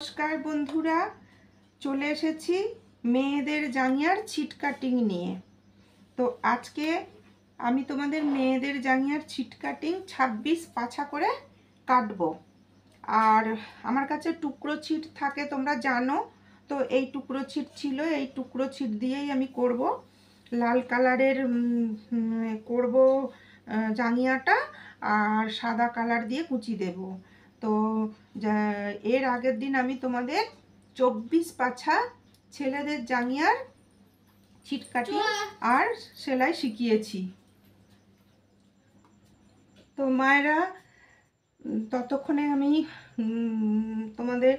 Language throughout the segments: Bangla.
নমস্কার বন্ধুরা, চলে এসেছি মেয়েদের জাঙ্গিয়ার ছিট কাটিং নিয়ে। তো আজকে আমি তোমাদের মেয়েদের জাঙ্গিয়ার ছিট কাটিং 26 পাছা করে কাটবো। আর আমার কাছে টুকরো ছিট থাকে, তোমরা জানো। তো এই টুকরো ছিট ছিল, এই টুকরো ছিট দিয়েই আমি করব। লাল কালারের করব জাঙ্গিয়াটা, আর সাদা কালার দিয়ে কুচি দেব। তো এর আগের দিন আমি তোমাদের 24 পাছা ছেলেদের জাঙ্গিয়ার ছিট কাটিং আর সেলাই শিখিয়েছি। তো মায়েরা, ততক্ষণে আমি তোমাদের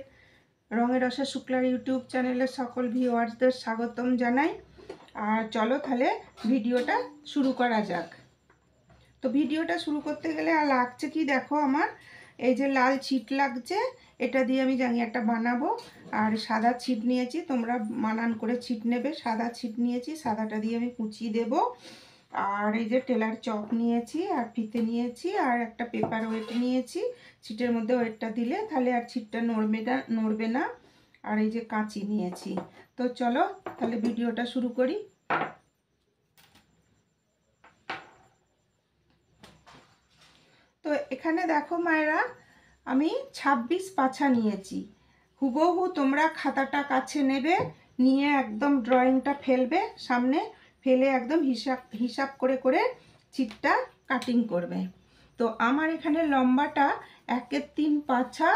রঙের রসের শুক্লার ইউটিউব চ্যানেলের সকল ভিউয়ার্সদের স্বাগতম জানাই। আর চলো তাহলে ভিডিওটা শুরু করা যাক। তো ভিডিওটা শুরু করতে গেলে আর লাগছে কি দেখো, আমার এই যে লাল ছিট লাগছে, এটা দিয়ে আমি জাঙ্গিয়াটা বানাবো। আর সাদা ছিট নিয়েছি, তোমরা মানান করে ছিট নেবে। সাদা ছিট নিয়েছি, সাদাটা দিয়ে আমি কুচি দেব। আর এই যে টেলার চক নিয়েছি, আর ফিতে নিয়েছি, আর একটা পেপার ওয়েট নিয়েছি। ছিটের মধ্যে ওয়েটটা দিলে তাহলে আর ছিটটা নড়বে না। আর এই যে কাঁচি নিয়েছি। তো চলো তাহলে ভিডিওটা শুরু করি। তো এখানে দেখো মায়েরা, আমি 26 পাছা নিয়েছি। হুবহু তোমরা খাতাটা কাছে নেবে, নিয়ে একদম ড্রয়িংটা ফেলবে সামনে, ফেলে একদম হিসাব করে করে ছিটটা কাটিং করবে। তো আমার এখানে লম্বাটা 1/3 পাছা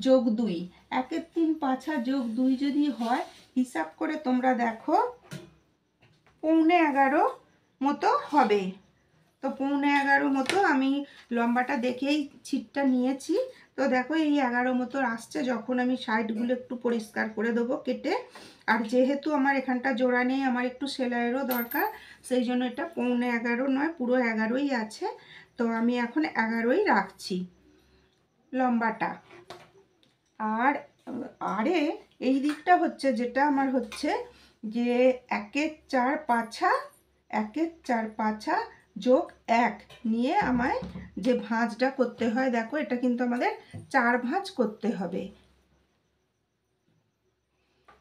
যোগ 2, 1/3 পাছা যোগ 2 যদি হয়, হিসাব করে তোমরা দেখো 11.5 মতো হবে। তো 11.5 মতো আমি লম্বাটা দেখেই ছিটটা নিয়েছি। তো দেখো এই 11 মতো আসছে। যখন আমি সাইডগুলো একটু পরিষ্কার করে দেবো কেটে, আর যেহেতু আমার এখানটা জোড়া নেই, আমার একটু সেলাইয়েরও দরকার, সেই জন্য এটা 11.5 নয়, পুরো 11ই আছে। তো আমি এখন 11ই রাখছি লম্বাটা। আর আরে এই দিকটা হচ্ছে, যেটা আমার হচ্ছে যে 1/4 পাছা, 1/4 পাছা যোগ 1 নিয়ে আমায় যে ভাঁজটা করতে হয়, দেখো এটা কিন্তু আমাদের 4 ভাঁজ করতে হবে,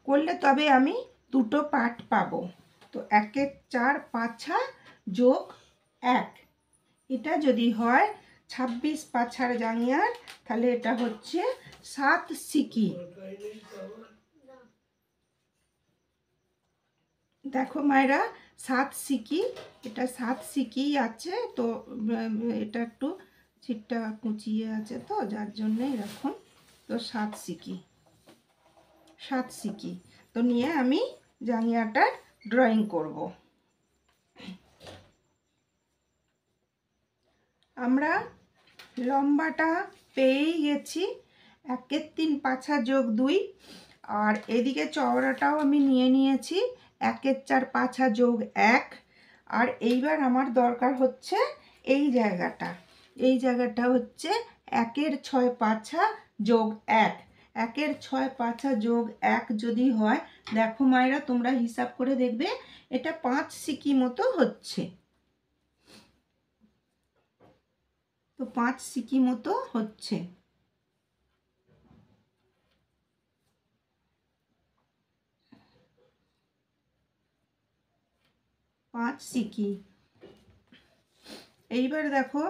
করলে তবে আমি দুটো পার্ট পাবো। তো 1/4 পাছা যোগ 1, এটা যদি হয় 26 পাছার জাঙ্গিয়ার, তাহলে এটা হচ্ছে 7 সিকি। দেখো মায়েরা, 7 সিকি, এটা 7 সিকি আছে। তো এটা একটু ছিটটা কুচিয়ে আছে, তো যার জন্যে এরকম। তো 7 সিকি, 7 সিকি তো নিয়ে আমি জাঙ্গিয়াটার ড্রয়িং করব। আমরা লম্বাটা পেয়েই গেছি, 1/3 পাছা যোগ 2। আর এদিকে চওড়াটাও আমি নিয়ে নিয়েছি, 1/4 পাছা যোগ 1। আর এইবার আমার দরকার হচ্ছে এই জায়গাটা, এই জায়গাটা হচ্ছে 1/6 পাছা যোগ 1। 1/6 পাছা যোগ 1 যদি হয়, দেখো মায়েরা তোমরা হিসাব করে দেখবে, এটা 5 সিকি মতো হচ্ছে। তো 5 সিকি মতো হচ্ছে। পাঁচ সিকি। এইবার দেখো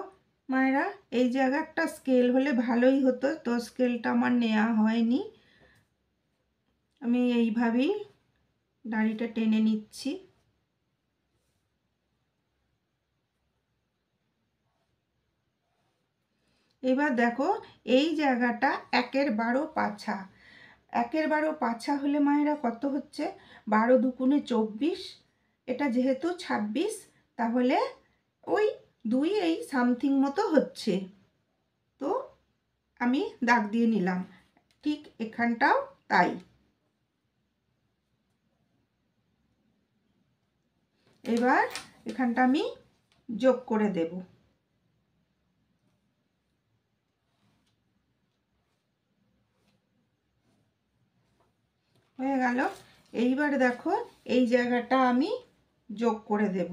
মায়েরা, এই জায়গা একটা স্কেল হলে ভালোই হতো, তো স্কেলটা আমার নেওয়া হয়নি। আমি এইভাবেই দাড়িটা টেনে নিচ্ছি। এবার দেখো এই জায়গাটা 1/12 পাছা, 1/12 পাছা হলে মায়েরা কত হচ্ছে, 12 দুগুণে 24, এটা যেহেতু 26, তাহলে ওই 2 এই সামথিং মতো হচ্ছে। তো আমি দাগ দিয়ে নিলাম, ঠিক এখানটাও তাই। এবার এখানটা আমি যোগ করে দেব। হয়ে গেল। এইবার দেখো এই জায়গাটা আমি যোগ করে দেব।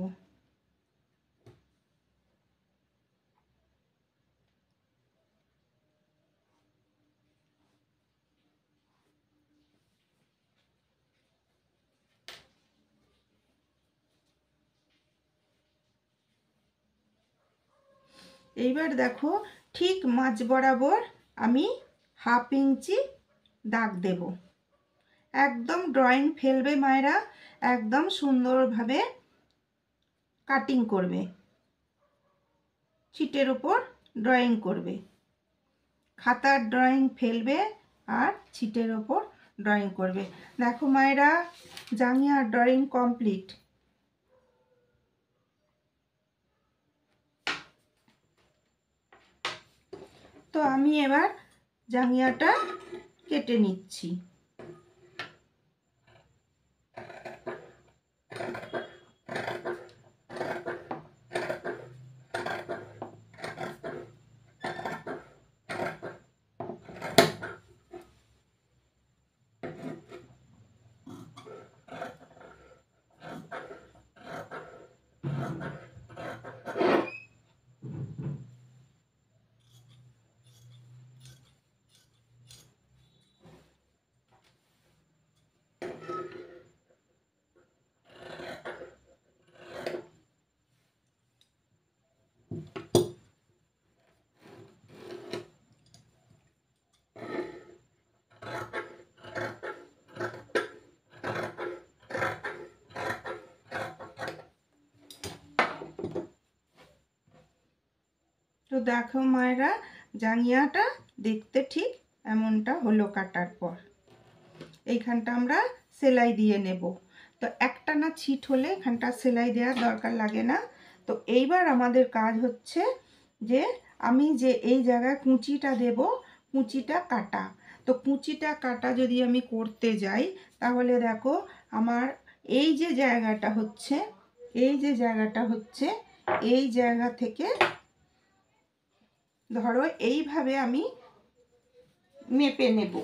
এইবার দেখো ঠিক মাঝ বরাবর আমি 1/2 ইঞ্চি দাগ দেব। একদম ড্রয়িং ফেলবে মায়েরা, একদম সুন্দরভাবে কাটিং করবে, চিটের উপর ড্রয়িং করবে, খাতার ড্রয়িং ফেলবে আর চিটের ওপর ড্রয়িং করবে। দেখো মায়েরা, জাঙ্গিয়ার ড্রয়িং কমপ্লিট। তো আমি এবার জাঙ্গিয়াটা কেটে নিচ্ছি। তো দেখো মায়েরা, জাঙ্গিয়াটা দেখতে ঠিক এমনটা হলো কাটার পর। এইখানটা আমরা সেলাই দিয়ে নেব। তো একটানা ছিট হলে এখানটা সেলাই দেওয়ার দরকার লাগে না। তো এইবার আমাদের কাজ হচ্ছে যে আমি যে এই জায়গায় কুঁচিটা দেব, কুঁচিটা কাটা। তো কুঁচিটা কাটা যদি আমি করতে যাই, তাহলে দেখো আমার এই যে জায়গাটা হচ্ছে, এই যে জায়গাটা হচ্ছে, এই জায়গা থেকে ধরো এইভাবে আমি মেপে নেব।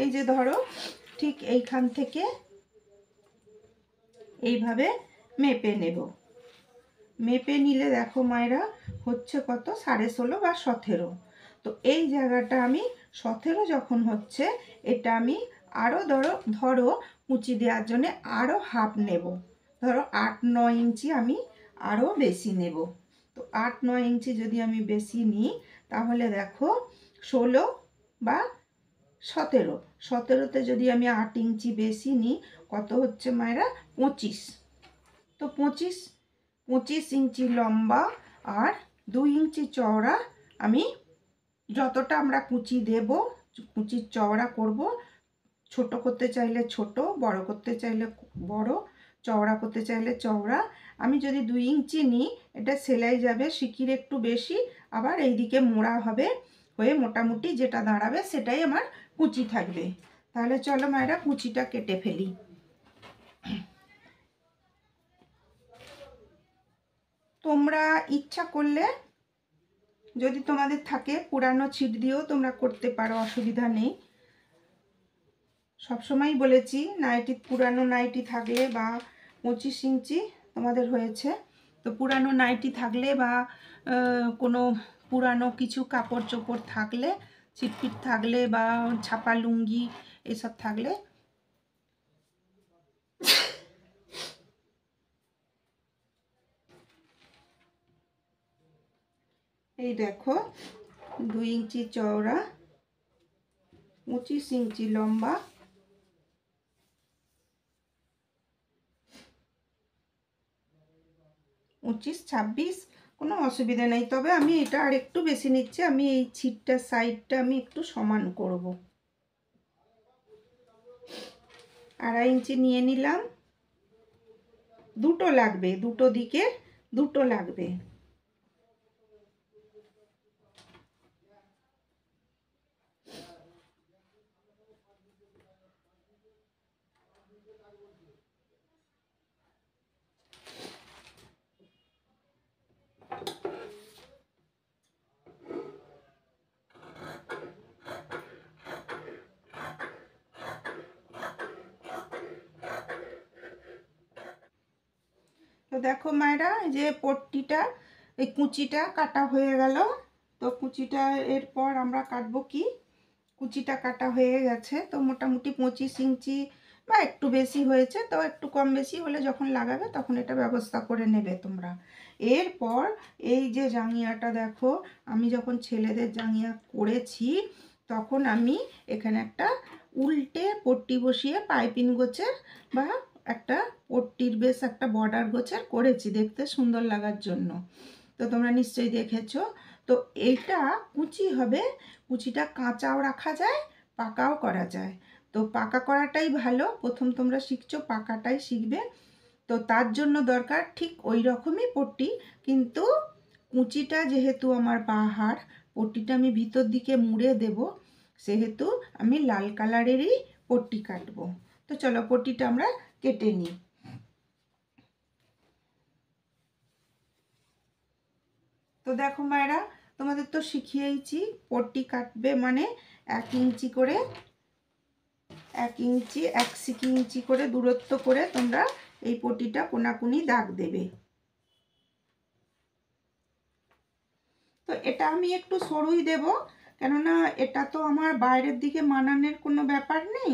এই যে ধরো ঠিক এইখান থেকে এইভাবে মেপে নেব। মেপে নিলে দেখো মায়েরা হচ্ছে কত, 16.5 বা 17। তো এই জায়গাটা আমি 17 যখন হচ্ছে, এটা আমি আরও ধরো কুচি দেওয়ার জন্য আরও হাফ নেব। ধরো 8-9 ইঞ্চি আমি আরও বেশি নেব। তো 8-9 ইঞ্চি যদি আমি বেশি নিই, তাহলে দেখো 16 বা 17, 17তে যদি আমি 8 ইঞ্চি বেশি নিই, কত হচ্ছে মায়েরা, 25। তো 25 ইঞ্চি লম্বা আর 2 ইঞ্চি চওড়া আমি, যতটা আমরা কুচি দেব কুচির চওড়া করব। ছোট করতে চাইলে ছোট, বড় করতে চাইলে বড়, চওড়া করতে চাইলে চওড়া। আমি যদি 2 ইঞ্চি নিই, এটা সেলাই যাবে সিকির একটু বেশি, আবার এইদিকে মোড়া হবে, হয়ে মোটামুটি যেটা দাঁড়াবে সেটাই আমার কুচি থাকবে। তাহলে চলো মায়েরা কুচিটা কেটে ফেলি। তোমরা ইচ্ছা করলে যদি তোমাদের থাকে পুরানো ছিট দিয়েও তোমরা করতে পারো, অসুবিধা নেই। সবসময় বলেছি নাইটি, পুরানো নাইটি থাকলে বা 25 ইঞ্চি তোমাদের হয়েছে, তো পুরানো নাইটি থাকলে বা কোনো পুরানো কিছু কাপড় চোপড় থাকলে, ছিটফিট থাকলে বা ছাপা লুঙ্গি এসব থাকলে এই দেখো 2 ইঞ্চি চওড়া, 25 ইঞ্চি লম্বা, 25-26 কোনো অসুবিধা নেই। তবে আমি এটা আর একটু বেশি নিচ্ছি, আমি এই ছিটটার সাইডটা আমি একটু সমান করব। 2.5 ইঞ্চি নিয়ে নিলাম। দুটো লাগবে, দুটো দিকে দুটো লাগবে। তো দেখো মায়েরা, যে পট্টিটা, এই কুচিটা কাটা হয়ে গেল। তো কুচিটা এরপর আমরা কাটবো কি, কুচিটা কাটা হয়ে গেছে। তো মোটামুটি 25 ইঞ্চি বা একটু বেশি হয়েছে, তো একটু কম বেশি হলে যখন লাগাবে তখন এটা ব্যবস্থা করে নেবে তোমরা। এরপর এই যে জাঙ্গিয়াটা দেখো, আমি যখন ছেলেদের জাঙ্গিয়া করেছি তখন আমি এখানে একটা উল্টে পট্টি বসিয়ে পাইপিং গোছের বা একটা পট্টির বেশ একটা বর্ডার গোছের করেছি দেখতে সুন্দর লাগার জন্য। তো তোমরা নিশ্চয়ই দেখেছো। তো এইটা কুচি হবে, কুচিটা কাঁচাও রাখা যায়, পাকাও করা যায়। তো পাকা করাটাই ভালো, প্রথম তোমরা শিখছো, পাকাটাই শিখবে। তো তার জন্য দরকার ঠিক ওই রকমই পট্টি, কিন্তু কুচিটা যেহেতু আমার বাহার, পট্টিটা আমি ভিতর দিকে মুড়ে দেব, সেহেতু আমি লাল কালারেরই পট্টি কাটবো। তো চলো পট্টিটা আমরা কেটে নিই। তো দেখো মায়েরা, তোমাদের তো শিখিয়েইছি পট্টি কাটবে মানে 1 ইঞ্চি করে, 1 ইঞ্চি 1 ইঞ্চি করে দূরত্ব করে তোমরা এই পট্টিটা কোনাকুনি দাগ দেবে। তো এটা আমি একটু সরুই দেব, কেননা এটা তো আমার বাইরের দিকে মানানোর কোনো ব্যাপার নেই,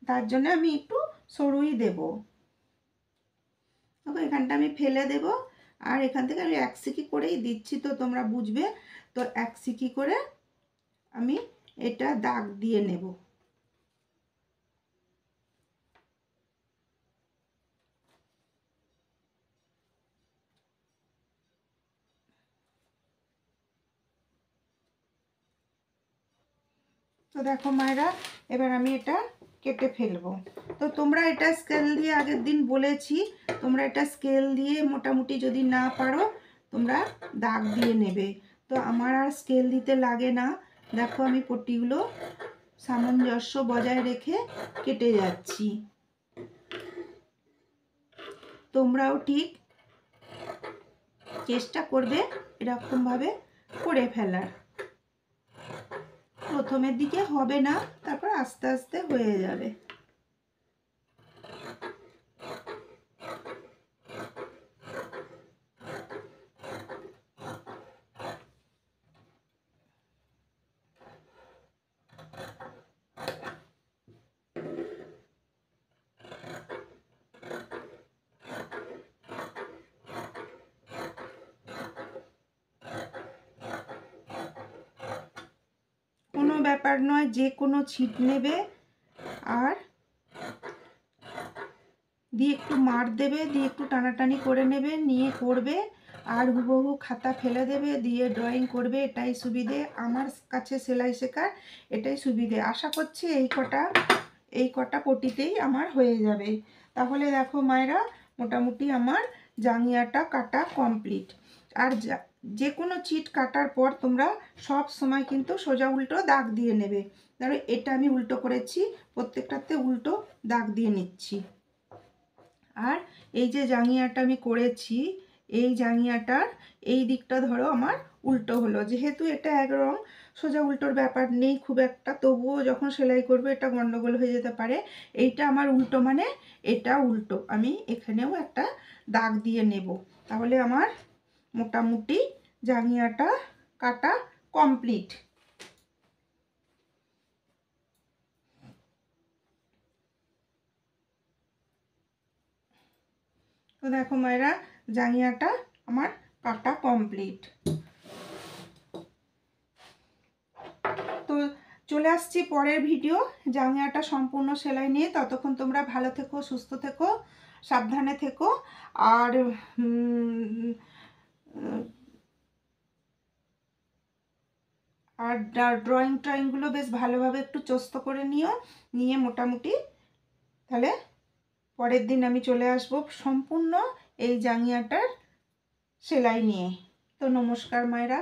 তার জন্য আমি একটু সরুই দেব। দেখো এখানটা আমি ফেলে দেব, আর এখান থেকে আমি 1 সিকি করেই দিচ্ছি, তো তোমরা বুঝবে। তো 1 সিকি করে আমি এটা দাগ দিয়ে নেব। তো দেখো মায়েরা, এবার আমি এটা কেটে ফেলবো। তো তোমরা এটা স্কেল দিয়ে, আগের দিন বলেছি, তোমরা এটা স্কেল দিয়ে মোটামুটি যদি না পারো তোমরা দাগ দিয়ে নেবে। তো আমার আর স্কেল দিতে লাগে না, দেখো আমি পট্টিগুলো সামঞ্জস্য বজায় রেখে কেটে যাচ্ছি। তোমরাও ঠিক চেষ্টা করবে এরকমভাবে করে ফেলার। প্রথমের দিকে হবে না, তারপর আস্তে আস্তে হয়ে যাবে। কোনো ব্যাপার নয়, যে কোনো ছিট নেবে আর দিয়ে একটু মার দেবে, দিয়ে একটু টানাটানি করে নেবে, নিয়ে করবে। আর হুবহু খাতা ফেলে দেবে, দিয়ে ড্রয়িং করবে, এটাই সুবিধে। আমার কাছে সেলাই শেখার এটাই সুবিধে। আশা করছি এই কটা পটিতেই আমার হয়ে যাবে। তাহলে দেখো মায়েরা, মোটামুটি আমার জাঙ্গিয়াটা কাটা কমপ্লিট। আর যে কোনো চিট কাটার পর তোমরা সব সময় কিন্তু সোজা উল্টো দাগ দিয়ে নেবে। ধরো এটা আমি উল্টো করেছি, প্রত্যেকটাতে উল্টো দাগ দিয়ে নিচ্ছি। আর এই যে জাঙ্গিয়াটা আমি করেছি, এই জাঙ্গিয়াটার এই দিকটা ধরো আমার উল্টো হলো, যেহেতু এটা এক রং, সোজা উল্টোর ব্যাপার নেই খুব একটা, তবুও যখন সেলাই করবে এটা গন্ডগোল হয়ে যেতে পারে। এইটা আমার উল্টো মানে এটা উল্টো, আমি এখানেও একটা দাগ দিয়ে নেব। তাহলে আমার মোটামুটি জাঙ্গিয়াটা কাটা কমপ্লিট। তো দেখো মায়েরা, জাঙ্গিয়াটা আমার কাটা কমপ্লিট। তো চলে আসছি পরের ভিডিও জাঙ্গিয়াটা সম্পূর্ণ সেলাই নিয়ে। ততক্ষণ তোমরা ভালো থেকো, সুস্থ থেকো, সাবধানে থেকো। আর আর ড্রয়িংগুলো বেশ ভালোভাবে একটু চোস্ত করে নিও, নিয়ে মোটামুটি তাহলে পরের দিন আমি চলে আসব সম্পূর্ণ এই জাঙ্গিয়াটার সেলাই নিয়ে। তো নমস্কার মায়েরা।